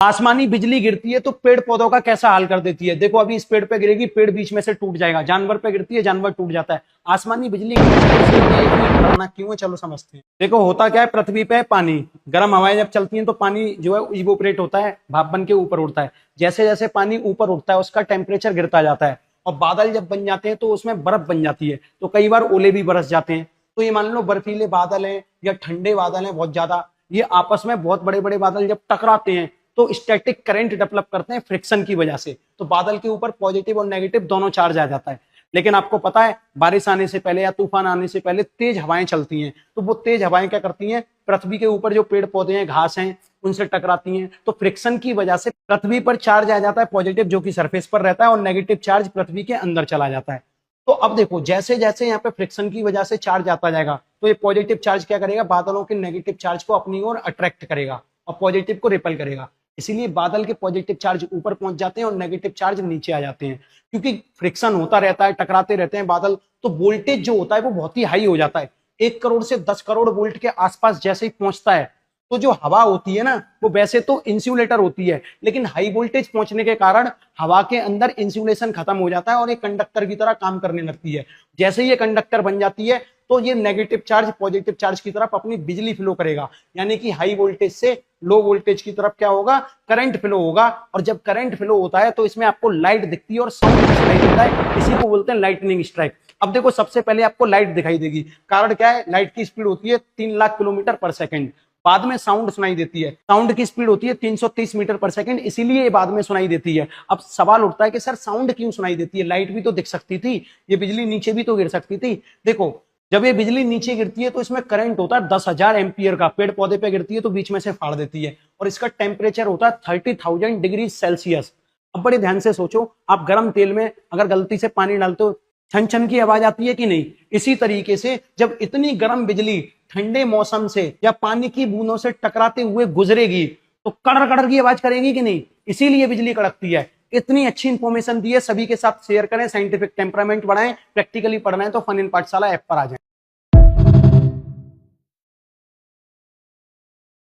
आसमानी बिजली गिरती है तो पेड़ पौधों का कैसा हाल कर देती है। देखो अभी इस पेड़ पे गिरेगी, पेड़ बीच में से टूट जाएगा। जानवर पे गिरती है, जानवर टूट जाता है। आसमानी बिजली करना क्यों है, चलो समझते हैं। देखो होता क्या है, पृथ्वी पे पानी, गर्म हवाएं जब चलती हैं तो पानी जो है इवोपरेट होता है, भाप बन के ऊपर उड़ता है। जैसे जैसे पानी ऊपर उठता है उसका टेम्परेचर गिरता जाता है, और बादल जब बन जाते हैं तो उसमें बर्फ बन जाती है, तो कई बार ओले भी बरस जाते हैं। तो ये मान लो बर्फीले बादल हैं या ठंडे बादल हैं बहुत ज्यादा, ये आपस में बहुत बड़े बड़े बादल जब टकराते हैं तो स्टैटिक करंट डेवलप करते हैं फ्रिक्शन की वजह से। तो बादल के ऊपर पॉजिटिव और नेगेटिव दोनों चार्ज आ जाता है। लेकिन आपको पता है बारिश आने से पहले या तूफान आने से पहले तेज हवाएं चलती हैं, तो वो तेज हवाएं क्या करती हैं, पृथ्वी के ऊपर जो पेड़ पौधे हैं, घास हैं, उनसे टकराती हैं। तो फ्रिक्शन की वजह से पृथ्वी पर चार्ज आ जाता है पॉजिटिव, जो कि सरफेस पर रहता है, और नेगेटिव चार्ज पृथ्वी के अंदर चला जाता है। तो अब देखो जैसे जैसे यहाँ पे फ्रिक्शन की वजह से चार्ज आता जाएगा, तो ये पॉजिटिव चार्ज क्या करेगा, बादलों के नेगेटिव चार्ज को अपनी ओर अट्रैक्ट करेगा और पॉजिटिव को रिपेल करेगा। इसीलिए बादल के पॉजिटिव चार्ज ऊपर पहुंच जाते हैं और नेगेटिव चार्ज नीचे आ जाते हैं, क्योंकि फ्रिक्शन होता रहता है, टकराते रहते हैं बादल। तो वोल्टेज जो होता है वो बहुत ही हाई हो जाता है। 1 करोड़ से 10 करोड़ वोल्ट के आसपास जैसे ही पहुंचता है, तो जो हवा होती है ना, वो वैसे तो इंसुलेटर होती है, लेकिन हाई वोल्टेज पहुंचने के कारण हवा के अंदर इंसुलेशन खत्म हो जाता है और एक कंडक्टर की तरह काम करने लगती है। जैसे ही ये कंडक्टर बन जाती है तो ये नेगेटिव चार्ज पॉजिटिव चार्ज की तरफ अपनी बिजली फ्लो करेगा, यानी कि हाई वोल्टेज से लो वोल्टेज की तरफ क्या होगा, करंट फ्लो होगा। और जब करंट फ्लो होता है तो इसमें आपको लाइट दिखती है और साउंड दिखाई देता है, इसी को बोलते हैं लाइटनिंग स्ट्राइक। अब देखो सबसे पहले आपको लाइट दिखाई देगी, कारण क्या है, लाइट की स्पीड होती है 3 लाख किलोमीटर पर सेकंड। बाद में साउंड सुनाई देती है, साउंड की स्पीड होती है 330 मीटर पर सेकंड, इसीलिए ये बाद में सुनाई देती है। अब सवाल उठता है कि सर साउंड क्यों सुनाई देती है, लाइट भी तो दिख सकती थी, ये बिजली नीचे भी तो गिर सकती थी। देखो जब ये बिजली नीचे गिरती है तो इसमें करंट होता है 10,000 एम्पियर का, पेड़ पौधे पे गिरती है तो बीच में से फाड़ देती है, और इसका टेम्परेचर होता है 30,000 डिग्री सेल्सियस। अब बड़े ध्यान से सोचो, आप गर्म तेल में अगर गलती से पानी डालते हो, छन छन की आवाज आती है कि नहीं। इसी तरीके से जब इतनी गर्म बिजली ठंडे मौसम से या पानी की बूंदों से टकराते हुए गुजरेगी तो कड़र कड़र की आवाज करेगी कि नहीं, इसीलिए बिजली कड़कती है। इतनी अच्छी इंफॉर्मेशन दी है, सभी के साथ शेयर करें, साइंटिफिक टेम्परामेंट बढ़ाएं, प्रैक्टिकली पढ़ना है तो फन इन पाठशाला ऐप पर आ जाएं।